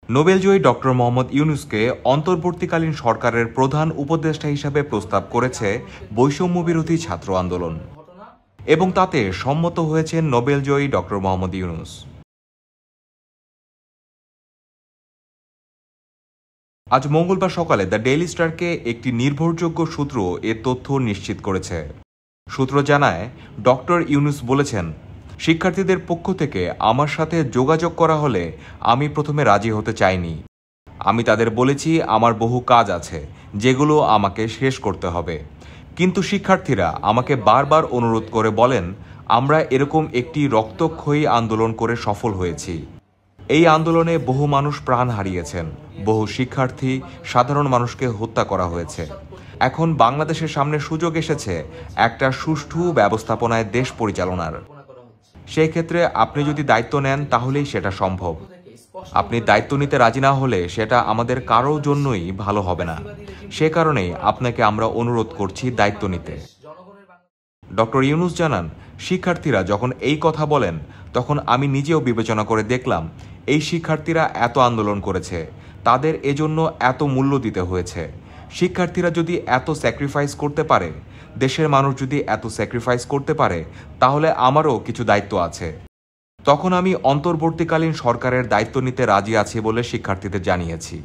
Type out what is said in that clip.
নোবেলজয়ী doctor Mohammad ইউনূসকে অন্তর্বর্তীকালীন সরকারের প্রধান উপদেষ্টা হিসাবে প্রস্তাব করেছে বৈষম্যবিরোধী ছাত্র আন্দোলন এবং তাতে সম্মত হয়েছেন নোবেলজয়ী ডক্টর মোহাম্মদ ইউনূস। আজ মঙ্গলবার সকালে দ্য ডেইলি স্টারকে একটি নির্ভরযোগ্য সূত্র এ তথ্য নিশ্চিত করেছে। সূত্র জানায়, ডক্টর ইউনূস বলেছেন, শিক্ষার্থীদের পক্ষ থেকে আমার সাথে যোগাযোগ করা হলে আমি প্রথমে রাজি হতে চাইনি। আমি তাদের বলেছি আমার বহু কাজ আছে যেগুলো আমাকে শেষ করতে হবে, কিন্তু শিক্ষার্থীরা আমাকে বারবার অনুরোধ করে বলেন আমরা এরকম একটি রক্তক্ষয়ী আন্দোলন করে সফল হয়েছি। এই আন্দোলনে বহু মানুষ প্রাণ হারিয়েছেন, বহু শিক্ষার্থী, সাধারণ মানুষকে হত্যা করা হয়েছে। এখন বাংলাদেশের সামনে সুযোগ এসেছে একটা সুষ্ঠু ব্যবস্থাপনায় দেশ পরিচালনার। সেই ক্ষেত্রে আপনি যদি দায়িত্ব নেন তাহলেই সেটা সম্ভব। আপনি দায়িত্ব নিতে রাজি না হলে সেটা আমাদের কারো জন্যই ভালো হবে না। সে কারণেই আপনাকে আমরা অনুরোধ করছি দায়িত্ব নিতে। ডক্টর ইউনূস জানান, শিক্ষার্থীরা যখন এই কথা বলেন তখন আমি নিজেও বিবেচনা করে দেখলাম এই শিক্ষার্থীরা এত আন্দোলন করেছে, তাদের এজন্য এত মূল্য দিতে হয়েছে। শিক্ষার্থীরা যদি এত স্যাক্রিফাইস করতে পারে, দেশের মানুষ যদি এত স্যাক্রিফাইস করতে পারে, তাহলে আমারও কিছু দায়িত্ব আছে। তখন আমি অন্তর্বর্তীকালীন সরকারের দায়িত্ব নিতে রাজি আছি বলে শিক্ষার্থীদের জানিয়েছি।